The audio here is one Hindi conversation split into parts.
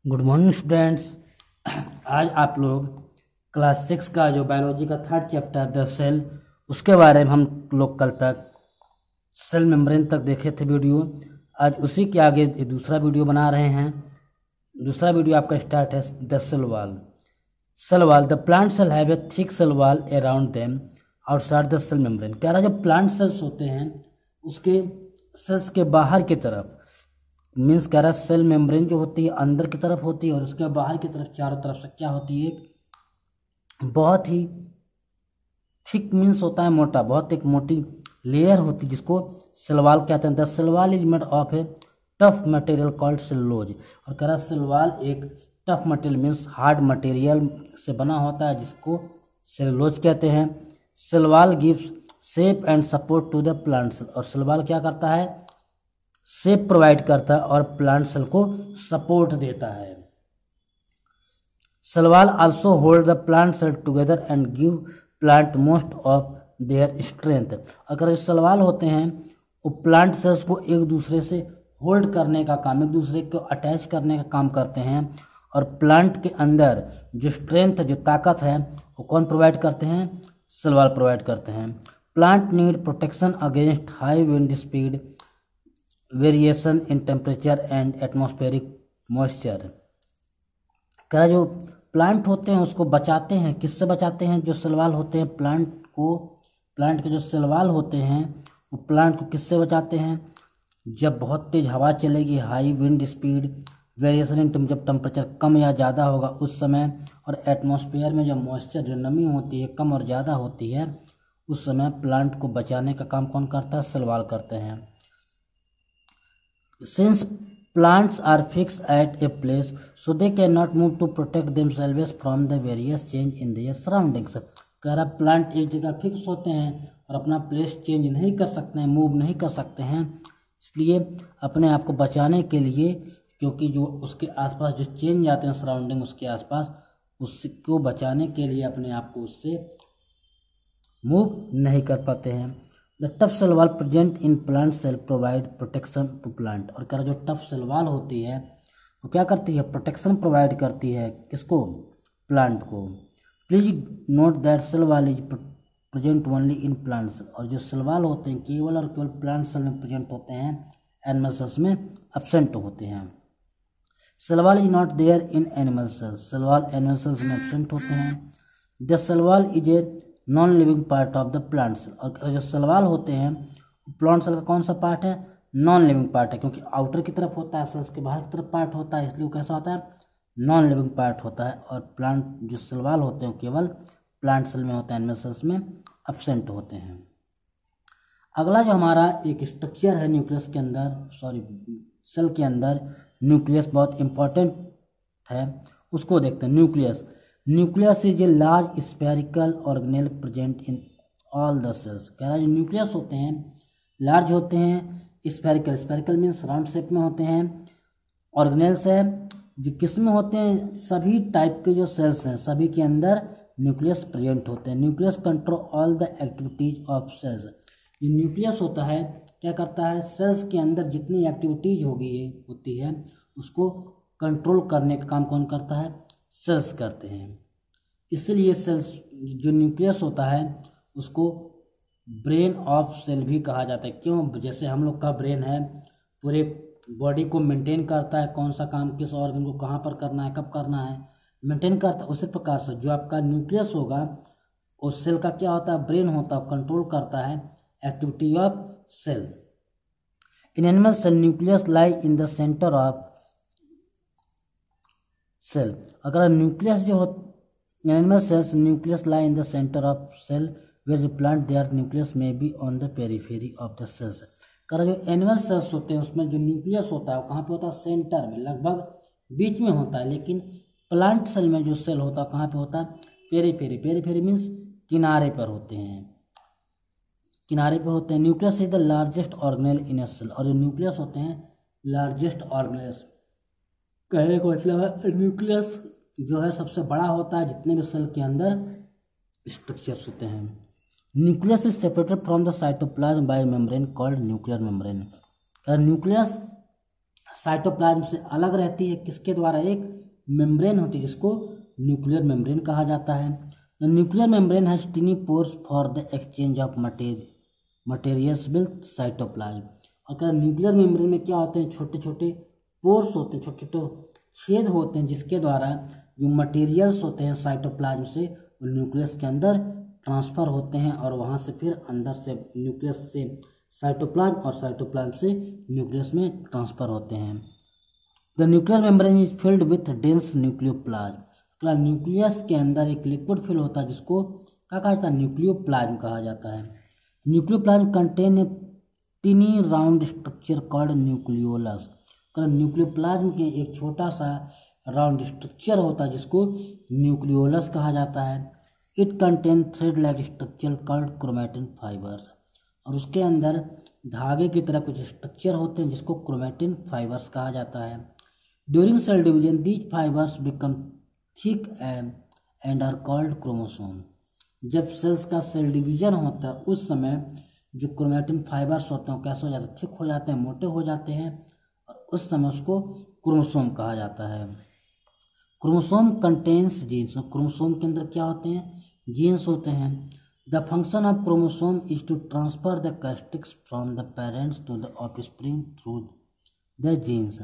Good morning students. आज आप लोग क्लास 6 का जो बायोलॉजी का थर्ड चैप्टर द सेल, उसके बारे में हम लोग कल तक सेल मेम्ब्रेन तक देखे थे वीडियो। आज उसी के आगे दूसरा वीडियो बना रहे हैं। दूसरा वीडियो आपका स्टार्ट है the cell wall. Cell wall, the plant cell have a thick cell wall around them outside the cell membrane. कह रहा है जो प्लांट सेल्स होते हैं उसके सेल्स के बाहर की तरफ, मीन्स कह रहा है सेल मेम्ब्रेन जो होती है अंदर की तरफ होती है और उसके बाहर की तरफ चारों तरफ से क्या होती है, एक बहुत ही थिक मीन्स होता है मोटा, बहुत एक मोटी लेयर होती है जिसको सेल वॉल कहते हैं। The cell wall is made of a tough material called cellulose. और कह रहा है सेल वॉल एक tough material means hard material से बना होता है जिसको सेलुलोज कहते हैं। Cell wall gives shape and support to the plant cell. और सेल वॉल क्या करता है, शेप प्रोवाइड करता है और प्लांट सेल को सपोर्ट देता है। Cell wall also hold the plant cell together and give plant most of their strength. अगर सेल वॉल होते हैं वो प्लांट सेल्स को एक दूसरे से होल्ड करने का काम, एक दूसरे को अटैच करने का काम करते हैं और प्लांट के अंदर जो स्ट्रेंथ, जो ताकत है वो कौन प्रोवाइड करते हैं, सेल वॉल प्रोवाइड करते हैं। Plant need protection against high wind speed, variation in temperature and atmospheric moisture. कह जो प्लांट होते हैं उसको बचाते हैं, किससे बचाते हैं, जो सेल वॉल होते हैं प्लांट को, प्लांट के जो सेल वॉल होते हैं वो प्लांट को किससे बचाते हैं, जब बहुत तेज हवा चलेगी, high wind speed, variation in जब टेम्परेचर कम या ज़्यादा होगा उस समय, और एटमॉस्फेयर में जो मॉइस्चर, जो नमी होती है कम और ज़्यादा होती है, उस समय प्लांट को बचाने का काम कौन करता है, सेल वॉल करते हैं। Since plants are fixed at a place, so they cannot move to protect themselves from the various change in their surroundings. कह रहा प्लांट एक जगह फिक्स होते हैं और अपना प्लेस चेंज नहीं कर सकते हैं, मूव नहीं कर सकते हैं, इसलिए अपने आप को बचाने के लिए, क्योंकि जो उसके आसपास जो चेंज आते हैं सराउंडिंग उसके आसपास, उसको बचाने के लिए अपने आप को उससे मूव नहीं कर पाते हैं। The tough cell wall present in plant cell provide protection to plant. और कह रहा जो टफ सेल वॉल होती है वो क्या करती है, प्रोटेक्शन प्रोवाइड करती है, किसको, प्लांट को। Please note that cell wall is present only in plant cell. और जो सेल वॉल होते हैं केवल और केवल प्लांट सेल में प्रेजेंट होते हैं, एनिमल सेल्स में एब्सेंट होते हैं। Cell wall is not there in animal cells. Cell wall animal cells में एब्सेंट होते हैं। The cell wall is a non living part of the plant cell. और जो सेल वॉल होते हैं प्लांट सेल का कौन सा पार्ट है, नॉन लिविंग पार्ट है, क्योंकि आउटर की तरफ होता है, सेल्स के बाहर की तरफ पार्ट होता है, इसलिए वो कैसा होता है, नॉन लिविंग पार्ट होता है। और प्लांट जो सेल वॉल होते हैं केवल प्लांट सेल में होता है, एनिमल सेल्स में एब्सेंट होते हैं। अगला जो हमारा एक स्ट्रक्चर है न्यूक्लियस के अंदर, सेल के अंदर न्यूक्लियस बहुत इंपॉर्टेंट है, उसको देखते हैं। Nucleus is a large spherical organelle present in all the cells. कह रहा है जो न्यूक्लियस होते हैं लार्ज होते हैं, स्फेरिकल मीन्स राउंड शेप में होते हैं, ऑर्गेनेल्स है जो किस में होते हैं, सभी टाइप के जो सेल्स हैं सभी के अंदर न्यूक्लियस प्रेजेंट होते हैं। Nucleus control all the activities of cells. जो न्यूक्लियस होता है क्या करता है, सेल्स के अंदर जितनी एक्टिविटीज होती है उसको कंट्रोल करने का काम कौन करता है, सेल्स करते हैं। इसलिए सेल्स, जो न्यूक्लियस होता है उसको ब्रेन ऑफ सेल भी कहा जाता है। क्यों, जैसे हम लोग का ब्रेन है पूरे बॉडी को मेंटेन करता है, कौन सा काम किस ऑर्गन को कहाँ पर करना है, कब करना है, मेंटेन करता है। उसी प्रकार से जो आपका न्यूक्लियस होगा उस सेल का क्या होता है, ब्रेन होता है, कंट्रोल करता है activity of cell. In animal cell nucleus lie in the centre of cell. अगर न्यूक्लियस जो हो, animal cells nucleus lie in the centre of cell where the plant their nucleus may be on the periphery of the cells. कर जो एनिमल सेल्स होते हैं उसमें जो न्यूक्लियस होता है वो कहाँ पे होता है, सेंटर में, लगभग बीच में होता है। लेकिन प्लांट सेल में जो सेल होता है कहाँ पे होता है, पेरीफेरी मीन्स किनारे पर होते हैं, किनारे पे होते हैं। Nucleus is the largest organelle in a cell. और जो न्यूक्लियस होते हैं लार्जेस्ट ऑर्गेनेल्स, कहने का मतलब है न्यूक्लियस जो है सबसे बड़ा होता है जितने भी सेल के अंदर स्ट्रक्चर्स होते हैं। Nucleus is separated from the cytoplasm bye membrane called nuclear membrane. Nucleus cytoplasm से अलग रहती है किसके द्वारा, एक मेम्ब्रेन होती है जिसको न्यूक्लियर मेम्ब्रेन कहा जाता है। The nuclear membrane has टिनी pores for the exchange of materials with cytoplasm. अगर न्यूक्लियर मेम्ब्रेन में क्या होते हैं, छोटे छोटे पोर्स होते हैं, छोटे छोटे छेद होते हैं जिसके द्वारा जो मटेरियल्स होते हैं साइटोप्लाज्म से वो न्यूक्लियस के अंदर ट्रांसफ़र होते हैं और वहाँ से फिर अंदर से न्यूक्लियस से साइटोप्लाज्म और साइटोप्लाज्म से न्यूक्लियस में ट्रांसफ़र होते हैं। The nuclear membrane is filled with dense nucleoplasm. Nucleus के अंदर एक लिक्विड फिल होता है जिसको क्या कहा जाता है, न्यूक्लियोप्लाज्म कहा जाता है। Nucleoplasm contain a टिनी round structure called nucleolus. Nucleoplasm के एक छोटा सा राउंड स्ट्रक्चर होता है जिसको न्यूक्लियोलस कहा जाता है। It contain thread like structure called chromatin fibres. और उसके अंदर धागे की तरह कुछ स्ट्रक्चर होते हैं जिसको क्रोमैटिन फाइबर्स कहा जाता है। During cell division these fibres become thick and are called chromosome. जब सेल्स का सेल डिवीजन होता है उस समय जो क्रोमैटिन फाइबर्स होते हैं कैसे हो जाते हैं, थिक हो जाते हैं, मोटे हो जाते हैं और उस समय उसको क्रोमोसोम कहा जाता है। Chromosome contains jeans. क्रोमोसोम के अंदर क्या होते हैं, जीन्स होते हैं। The function of chromosome is to transfer the characteristics from the parents to the offspring through the genes.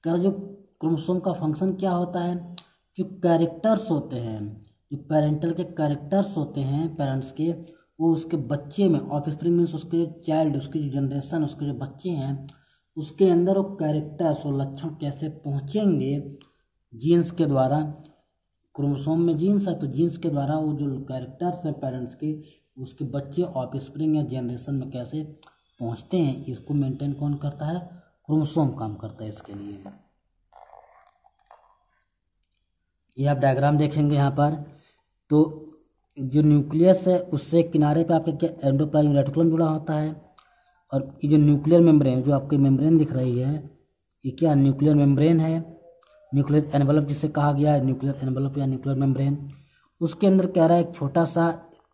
कर जो क्रोमोसोम का फंक्शन क्या होता है, जो कैरेक्टर्स होते हैं, जो पेरेंटल के कैरेक्टर्स होते हैं पेरेंट्स के, वो उसके बच्चे में, ऑफस्प्रिंग मीन्स उसके जो चाइल्ड, उसकी जो जनरेशन, उसके जो बच्चे हैं उसके अंदर वो कैरेक्टर्स और लक्षण कैसे पहुँचेंगे जीन्स के द्वारा। क्रोमोसोम में जीन्स है तो जीन्स के द्वारा वो जो कैरेक्टर्स हैं पेरेंट्स के, उसके बच्चे ऑफस्प्रिंग या जनरेशन में कैसे पहुंचते हैं, इसको मेंटेन कौन करता है, क्रोमोसोम काम करता है इसके लिए। ये आप डायग्राम देखेंगे यहाँ पर, तो जो न्यूक्लियस है उससे किनारे पे आपके क्या एंडोप्लाज्म रेटिकुलम जुड़ा होता है और ये जो न्यूक्लियर मेम्ब्रेन, जो आपकी मेम्ब्रेन दिख रही है ये क्या न्यूक्लियर मेम्ब्रेन है। न्यूक्लियर एनवलप जिसे कहा गया है, न्यूक्लियर एनवलप या न्यूक्लियर मेम्ब्रेन, उसके अंदर कह रहा है एक छोटा सा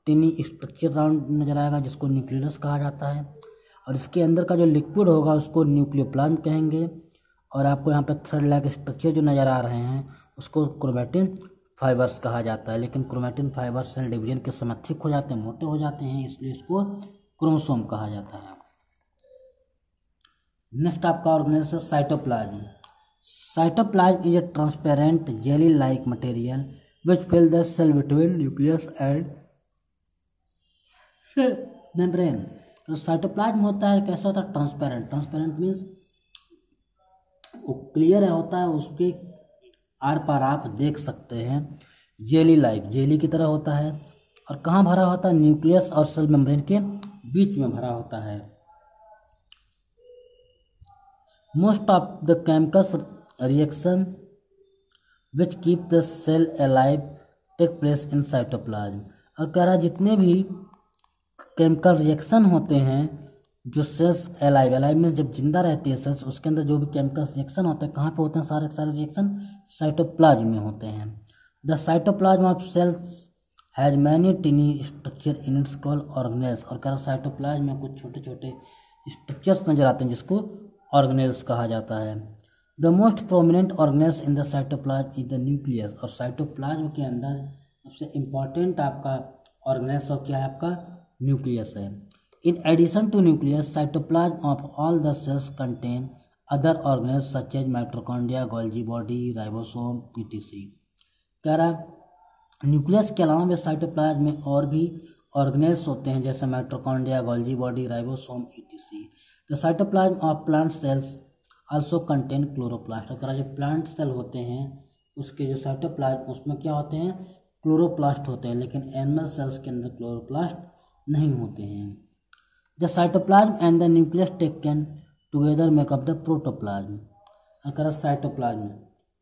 टिनी स्ट्रक्चर राउंड नजर आएगा जिसको न्यूक्लियस कहा जाता है और इसके अंदर का जो लिक्विड होगा उसको न्यूक्लियोप्लाज्म कहेंगे। और आपको यहाँ पे थ्रेड लाइक स्ट्रक्चर जो नज़र आ रहे हैं उसको क्रोमैटिन फाइबर्स कहा जाता है। लेकिन क्रोमैटिन फाइबर्स सेल डिवीजन के समय थिक हो जाते हैं, मोटे हो जाते हैं, इसलिए इसको क्रोमोसोम कहा जाता है। नेक्स्ट आपका ऑर्गेनेल है cytoplasm. Cytoplasm is a transparent jelly like material which fill the cell between nucleus and membrane. तो साइटोप्लाज्म होता है कैसा होता है, ट्रांसपेरेंट। ट्रांसपेरेंट मीन्स वो क्लियर होता है, उसके आर पार आप देख सकते हैं। जेली लाइक, जेली की तरह होता है और कहाँ भरा होता है, न्यूक्लियस और सेल मेम्ब्रेन के बीच में भरा होता है। Most of the chemical reaction which keep the cell alive take place in cytoplasm. और कह रहा है जितने भी केमिकल रिएक्शन होते हैं जो सेल्स अलाइव में जब जिंदा रहती है सेल्स, उसके अंदर जो भी केमिकल रिएक्शन होते हैं कहाँ पे होते हैं, सारे सारे रिएक्शन साइटोप्लाज्म में होते हैं। The cytoplasm of cells has many tiny structure in its called organelles. और कह रहा साइटोप्लाज्म में कुछ छोटे छोटे स्ट्रक्चर्स नजर आते हैं जिसको ऑर्गेनेल्स कहा जाता है। The most prominent organelles in the cytoplasm is the nucleus. और साइटोप्लाज्म के अंदर सबसे इम्पॉर्टेंट आपका ऑर्गेनेल्स और क्या है, आपका न्यूक्लियस है। In addition to nucleus, cytoplasm of all the cells contain other organelles such as mitochondria, Golgi body, ribosome, etc. कह रहा न्यूक्लियस के अलावा भी साइटोप्लाज्म में और भी ऑर्गेनेल्स होते हैं जैसे mitochondria, Golgi body, ribosome, etc. The cytoplasm of plant cells also contain chloroplast. और कह रहा जो प्लांट सेल होते हैं उसके जो साइटोप्लाज्म उसमें क्या होते हैं, क्लोरोप्लास्ट होते हैं, लेकिन एनिमल सेल्स के अंदर क्लोरोप्लास्ट नहीं होते हैं। The cytoplasm and the nucleus taken together make up the protoplasm। अगर साइटोप्लाज्म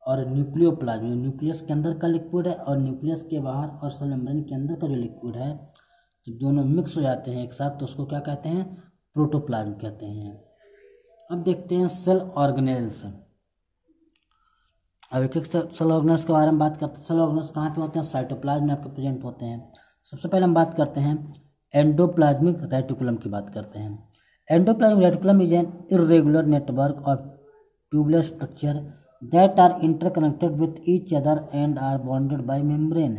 और न्यूक्लियोप्लाज्म, न्यूक्लियस के अंदर का लिक्विड है और न्यूक्लियस के बाहर और सेल मेम्ब्रेन के अंदर का जो लिक्विड है, जब दोनों मिक्स हो जाते हैं एक साथ तो उसको क्या कहते हैं, प्रोटोप्लाज्म कहते हैं। अब देखते हैं सेल ऑर्गेनेल्स। अब एक सेल ऑर्गेनेल्स के बारे में बात करते हैं। सेल ऑर्गेनेल्स कहाँ पे होते हैं, साइटोप्लाज्म में आपके प्रेजेंट होते हैं। सबसे पहले हम बात करते हैं एंडोप्लाज्मिक रेटिकुलम की बात करते हैं। Endoplasmic reticulum is an irregular network of tubular structure that are interconnected with each other and are bonded by membrane।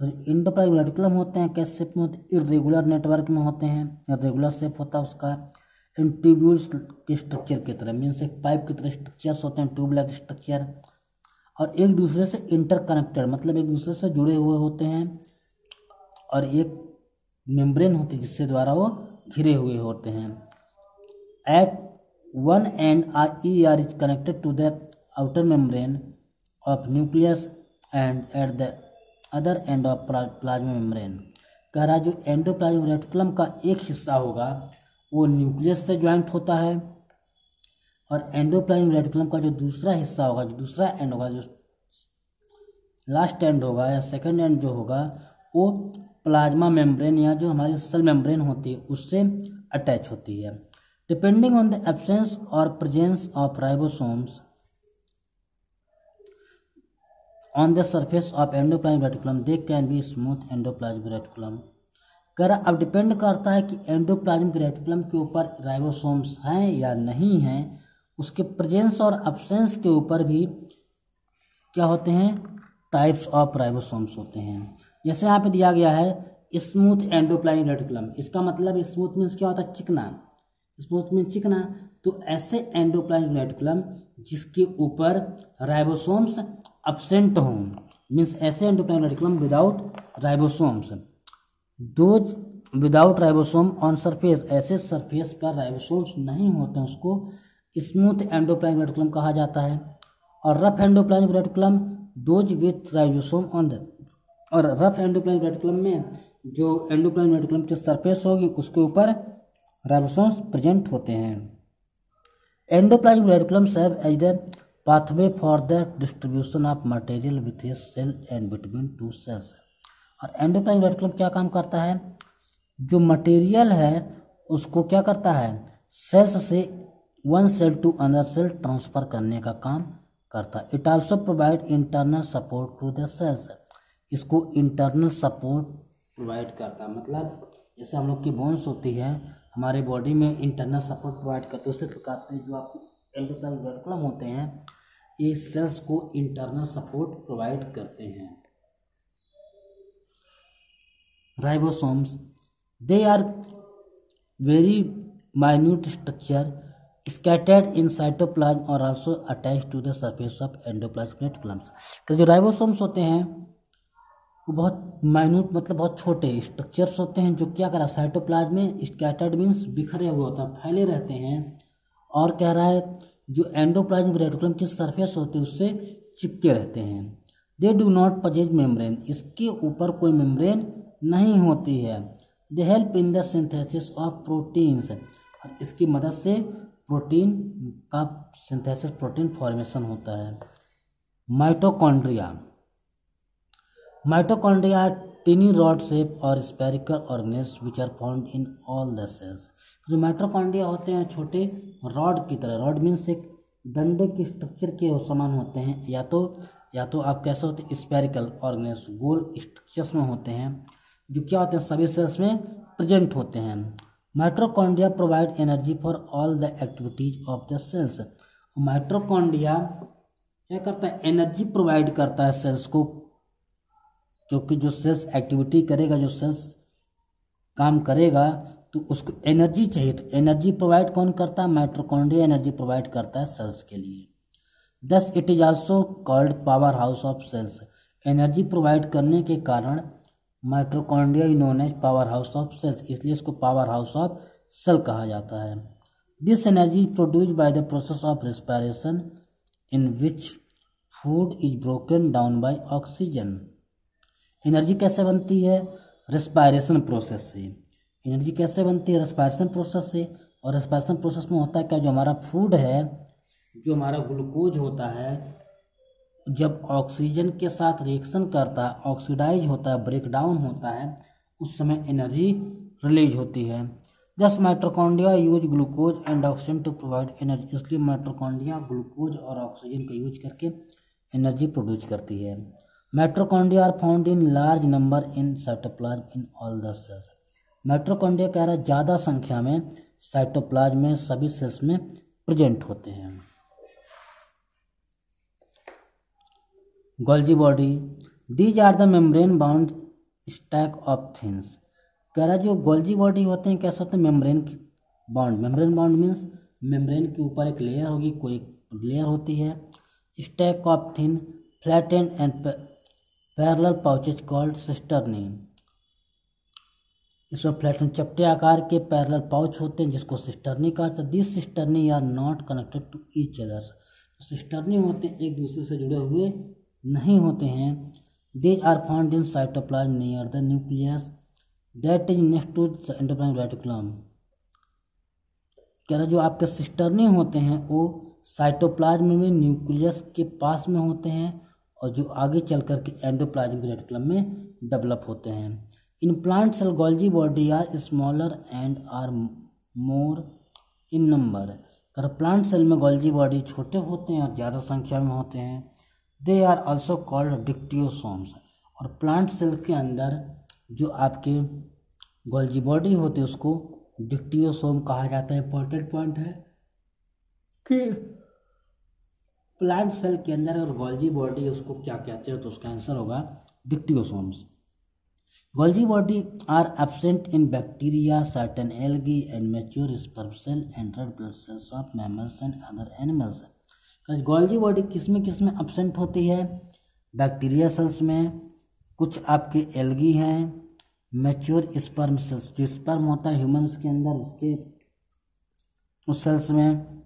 Endoplasmic reticulum होते हैं कैसे शेप में होते हैं, इरेगुलर नेटवर्क में होते हैं, इरेगुलर शेप होता है उसका, इन ट्यूब्यूल्स के स्ट्रक्चर की तरह, मीन्स एक पाइप की तरह स्ट्रक्चर्स होते हैं, ट्यूबुलर स्ट्रक्चर, और एक दूसरे से इंटरकनेक्टेड मतलब एक दूसरे से जुड़े हुए होते हैं, और एक मेम्ब्रेन होती है जिससे द्वारा वो घिरे हुए होते हैं। At one end ER is connected to the outer membrane of nucleus and at the other end of plasma membrane. कह रहा है जो एंडोप्लाज्मिक रेटिकुलम का एक हिस्सा होगा वो न्यूक्लियस से ज्वाइंट होता है, और एंडोप्लाज्मिक रेटिकुलम का जो दूसरा हिस्सा होगा, जो दूसरा एंड होगा, जो लास्ट एंड होगा या सेकंड एंड जो होगा वो प्लाज्मा मेम्ब्रेन या जो हमारी सेल मेम्ब्रेन होती है उससे अटैच होती है। डिपेंडिंग ऑन द एब्सेंस और presence of ribosomes on the surface of endoplasmic reticulum they can be smooth endoplasmic reticulum. कर अब डिपेंड करता है कि एंडोप्लाज्मिक रेटिकुलम के ऊपर राइबोसोम्स हैं या नहीं हैं, उसके प्रेजेंस और एब्सेंस के ऊपर भी क्या होते हैं, टाइप्स ऑफ राइबोसोम्स होते हैं। जैसे यहाँ पे दिया गया है स्मूथ एंडोप्लाज्मिक रेटिकुलम, इसका मतलब स्मूथ मीन्स क्या होता है, चिकना, स्मूथ मीन्स चिकना। तो ऐसे एंडोप्लाज्मिक रेटिकुलम जिसके ऊपर राइबोसोम्स एब्सेंट हों, मीन्स ऐसे endoplasmic reticulum without ribosomes, those without ribosome on surface, ऐसे सरफेस पर राइबोसोम्स नहीं होते हैं उसको स्मूथ एंडोप्लाज्मिक रेटिकुलम कहा जाता है। और rough endoplasmic reticulum those with ribosome on the, और रफ एंडोप्लाज्मिक रेटिकुलम में जो एंडोप्लाज्मिक रेटिकुलम की सरफेस होगी उसके ऊपर राइबोसोम्स प्रेजेंट होते हैं। Endoplasmic reticulum serve as the pathway for the distribution of material with a cell and between two cells. और एंडोप्लाज्मिक रेटिकुलम क्या काम करता है, जो मटेरियल है उसको क्या करता है, सेल्स से one cell to another cell transfer करने का काम करता है। It also provide internal support to the cells, इसको इंटरनल सपोर्ट प्रोवाइड करता है, मतलब जैसे हम लोग की बोन्स होती है हमारे बॉडी में इंटरनल सपोर्ट प्रोवाइड करते हैं, उसी प्रकार से जो आपको एंडोप्लाज्मिक रेटिकुलम होते हैं ये सेल्स को इंटरनल सपोर्ट प्रोवाइड करते हैं। Ribosomes they are very minute structure scattered in cytoplasm और also attached to the surface of endoplasmic reticulums। तो जो राइबोसोम्स होते हैं वो बहुत माइन्यूट मतलब बहुत छोटे स्ट्रक्चर्स होते हैं जो क्या करा साइटोप्लाज्म में स्कैटर्ड मीन्स बिखरे हुए होते हैं, फैले रहते हैं, और कह रहा है जो एंडोप्लाज्मिक रेटिकुलम की सरफेस होती है उससे चिपके रहते हैं। दे डू नॉट पजेज मेम्ब्रेन, इसके ऊपर कोई मेम्ब्रेन नहीं होती है। They help in the synthesis of proteins, और इसकी मदद से प्रोटीन का सिंथेसिस, प्रोटीन फॉर्मेशन होता है। Mitochondria, mitochondria tiny rod shape और spherical organelles which are found in all the cells. जो माइटोकॉन्ड्रिया होते हैं छोटे रॉड की तरह, रॉड मीन्स एक डंडे की स्ट्रक्चर के समान होते हैं, या तो आप कैसे होते हैं स्पेरिकल ऑर्गेनेल्स, गोल स्ट्रक्चर्स में होते हैं, जो क्या होते हैं सभी सेल्स में प्रेजेंट होते हैं। Mitochondria provide energy for all the activities of the cells. Mitochondria क्या करता है, एनर्जी प्रोवाइड करता है सेल्स को, क्योंकि जो सेल्स एक्टिविटी करेगा, जो सेल्स काम करेगा तो उसको एनर्जी चाहिए, तो एनर्जी प्रोवाइड कौन करता है, माइटोकॉन्ड्रिया एनर्जी प्रोवाइड करता है सेल्स के लिए। Thus it is also called power house of cells. Energy provide करने के कारण mitochondria known as power house of cells, इसलिए इसको पावर हाउस ऑफ सेल कहा जाता है। This energy produce by the process of respiration in which food is broken down by oxygen. Energy कैसे बनती है, रेस्पिरेशन प्रोसेस से। एनर्जी कैसे बनती है, रेस्पिरेशन प्रोसेस से। और रेस्पिरेशन प्रोसेस में होता है क्या, जो हमारा फूड है, जो हमारा ग्लूकोज होता है, जब ऑक्सीजन के साथ रिएक्शन करता है, ऑक्सीडाइज होता है, ब्रेक डाउन होता है, उस समय एनर्जी रिलीज होती है। Thus mitochondria use glucose and oxygen to provide energy, इसलिए माइटोकॉन्ड्रिया ग्लूकोज और ऑक्सीजन का यूज करके एनर्जी प्रोड्यूस करती है। Mitochondria are found in large number in cytoplasm in all the cells. Mitochondria कह रहा है ज़्यादा संख्या में साइटोप्लाज्म में सभी सेल्स में प्रेजेंट होते हैं। Golgi body, these are the membrane bound stack of things. कह रहा है जो गोल्जी बॉडी होते हैं कैसे होते हैं, मेम्ब्रेन की bound, membrane bound means membrane के ऊपर एक लेयर होगी, कोई लेयर होती है, stack of thin flattened and parallel pouches called cisternae. इसमें फ्लैटेंड चपटे आकार के पैरेलल पाउच होते हैं जिसको सिस्टर्नी कहा जाता है। This cisternae are not connected to each others. Cisternae होते हैं एक दूसरे से जुड़े हुए नहीं होते हैं। These are found in cytoplasm near the nucleus that is next to endoplasm reticulum. कह रहा जो आपके सिस्टर्नी होते हैं वो साइटोप्लाज्म में न्यूक्लियस के पास में होते हैं और जो आगे चल कर के एंडोप्लाज्म के रेटिकुलम में डेवलप होते हैं। In plant cell Golgi body are smaller and are more in number. कर प्लांट सेल में गोल्जी बॉडी छोटे होते हैं और ज़्यादा संख्या में होते हैं। They are also called dictyosomes. और प्लांट सेल के अंदर जो आपके गोल्जी बॉडी होते हैं उसको डिक्टियोसोम कहा जाता है। इंपॉर्टेंट पॉइंट है कि प्लांट सेल के अंदर अगर गोल्जी बॉडी है उसको क्या कहते हैं, तो उसका आंसर होगा dictyosomes. Golgi body are absent in bacteria, certain algae and mature sperm cell and red blood cells of mammals and other animals. Golgi body किसमें किसमें एब्सेंट होती है, बैक्टीरिया सेल्स में, कुछ आपके एल्गी हैं, मैच्योर स्पर्म सेल्स जो स्पर्म होता है ह्यूमंस के अंदर उसके उस सेल्स में,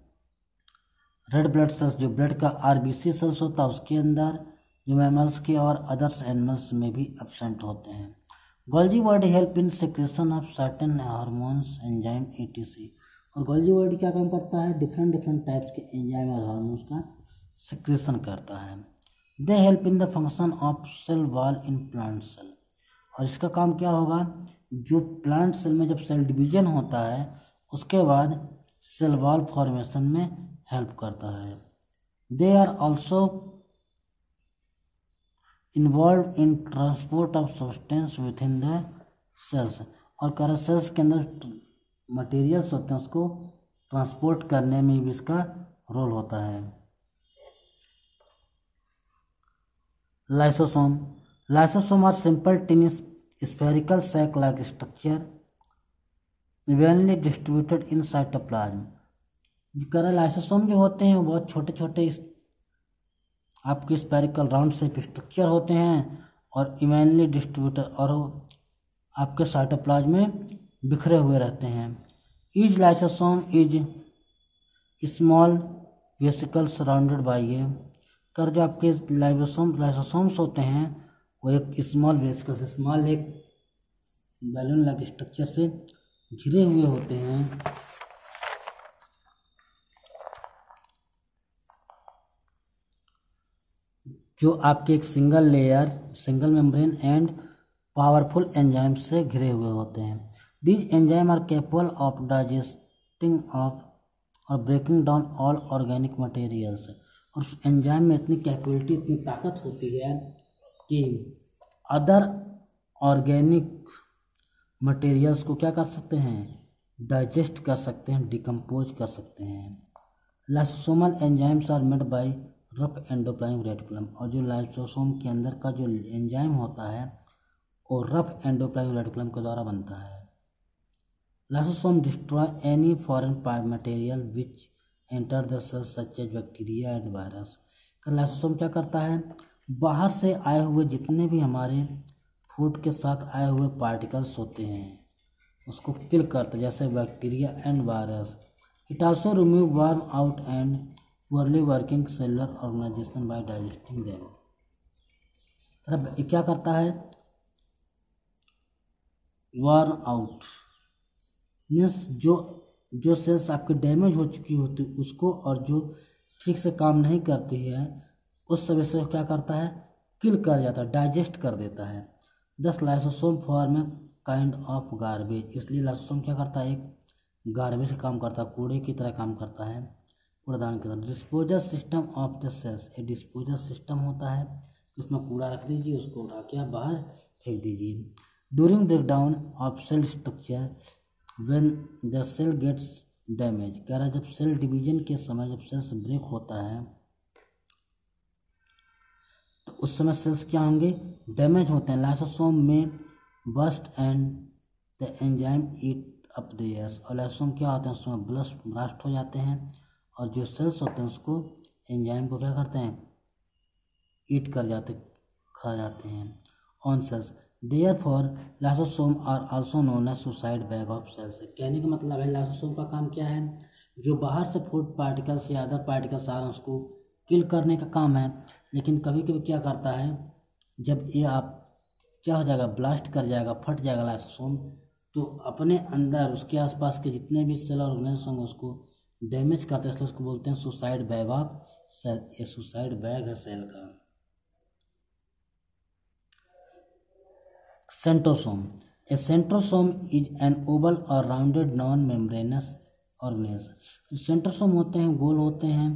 रेड ब्लड सेल्स जो ब्लड का आरबीसी सेल्स होता है उसके अंदर, जो मैमल्स के और अदर्स एनिमल्स में भी एब्सेंट होते हैं। Golgi body help in secretion of certain hormones enzyme etc. और गोल्जी बॉडी क्या काम करता है, डिफरेंट डिफरेंट टाइप्स के एंजाइम और हार्मोन्स का सिक्रेशन करता है। They help in the function of cell wall in plant cell. और इसका काम क्या होगा, जो प्लांट सेल में जब सेल डिवीजन होता है उसके बाद सेल वॉल फॉर्मेशन में हेल्प करता है। They are also involve in transport of substance within the cells. और कर सेल्स के अंदर मटेरियल्स होते हैं उसको ट्रांसपोर्ट करने में भी इसका रोल होता है। Lysosome, lysosome are simple tiny spherical sac like structure evenly distributed in cytoplasm। कह लाइसोसोम जो होते हैं वो बहुत छोटे छोटे आपके स्फेरिकल राउंड शेप स्ट्रक्चर होते हैं और इवेनली डिस्ट्रीब्यूटेड और आपके साइटोप्लाज्म में बिखरे हुए रहते हैं। Each lysosome is small vesicle surrounded by a. कर जो आपके लाइसोसोम्स होते हैं वो एक स्मॉल वेसिकल से स्मॉल एक बैलून लाइक स्ट्रक्चर से घिरे हुए होते हैं। जो आपके एक single layer, single membrane and powerful enzyme से घिरे हुए होते हैं। These enzyme are capable of digesting of और breaking down all organic materials. और उस एंजाइम में इतनी कैपेबिलिटी, इतनी ताकत होती है कि अदर ऑर्गेनिक मटेरियल्स को क्या कर सकते हैं, डाइजेस्ट कर सकते हैं, डिकम्पोज कर सकते हैं। Lysosomal enzymes are made by rough endoplasmic reticulum. और जो लाइसोसोम के अंदर का जो एंजाइम होता है वो रफ एंडोप्लाज्मिक रेटिकुलम के द्वारा बनता है। Lysosome destroy any foreign part material which enter the cell such as bacteria and virus. Lysosome क्या करता है, बाहर से आए हुए जितने भी हमारे फूड के साथ आए हुए पार्टिकल्स होते हैं उसको किल करता है, जैसे bacteria and virus. It also remove worn out and poorly working cellular organization by digesting them. क्या करता है, वर्म आउट मीन्स जो सेल्स आपके डैमेज हो चुकी होती उसको, और जो ठीक से काम नहीं करती है उस समय से क्या करता है, किल कर जाता है, डाइजेस्ट कर देता है। दस lysosome form a kind of garbage. इसलिए लाइसोसोम क्या करता है, एक गार्बेज का काम करता है, कूड़े की तरह काम करता है, कूड़ादान की तरह। Disposal system of the cells, एक डिस्पोजल सिस्टम होता है, उसमें कूड़ा रख दीजिए, उसको उठा के आप बाहर फेंक दीजिए। During breakdown of cell structure when the cell gets damage. कह रहा है जब सेल डिवीजन के समय जब सेल्स ब्रेक होता है तो उस समय सेल्स क्या होंगे, डैमेज होते हैं। लाइसोसोम में burst and the enzyme eat up the airs, और लाइसोसोम क्या होते हैं उस समय ब्लास्ट हो जाते हैं, और जो सेल्स होते हैं उसको एंजाइम को क्या करते हैं, ईट कर जाते, खा जाते हैं own cells. Therefore lysosome are also known as suicide bag of cells. कहने का मतलब है लाइसोसोम का काम क्या है, जो बाहर से फूड पार्टिकल्स या अदर पार्टिकल्स आ रहे हैं उसको किल करने का काम है। लेकिन कभी कभी क्या करता है, जब ये आप क्या हो जाएगा, ब्लास्ट कर जाएगा, फट जाएगा लाइसोसोम, तो अपने अंदर उसके आसपास के जितने भी सेल ऑर्गेनेल्स होंगे उसको डैमेज करता है, इसलिए उसको बोलते हैं सुसाइड बैग ऑफ सेल। ये सुसाइड बैग है सेल का। Centrosome, a centrosome is an oval और rounded non membranous organelles. Centrosome होते हैं, गोल होते हैं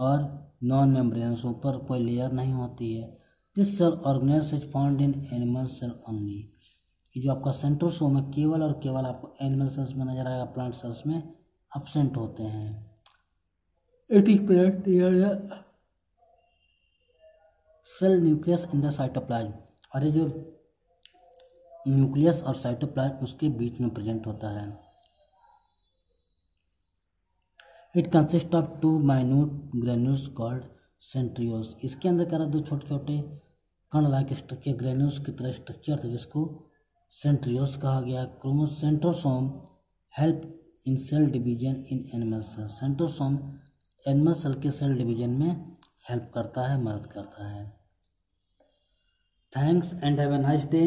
और नॉन मेम्ब्रेनस, ऊपर कोई लेयर नहीं होती है। This cell organelles is found in animal cell only. ये जो आपका सेंट्रोसोम है केवल और केवल आपको एनिमल सेल्स में नजर आएगा, प्लांट सेल्स में एब्सेंट होते हैं। It is present near cell nucleus in the cytoplasm, और ये जो न्यूक्लियस और साइटोप्लाज्म उसके बीच में प्रेजेंट होता है। It consist of 2 minute granules called centrioles. इसके अंदर क्या दो छोटे छोटे कण लाइक स्ट्रक्चर, ग्रेन्यूल्स की तरह स्ट्रक्चर थे जिसको सेंट्रियोल्स कहा गया। Centrosome help in cell division in animal cell. Centrosome animal cell के सेल डिवीजन में हेल्प करता है, मदद करता है। Thanks and have a nice day.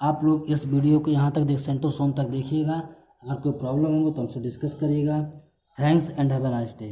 आप लोग इस वीडियो को यहाँ तक सेंट्रोसोम तक देखिएगा। अगर कोई प्रॉब्लम होगा तो हमसे डिस्कस करिएगा। Thanks and have a nice day.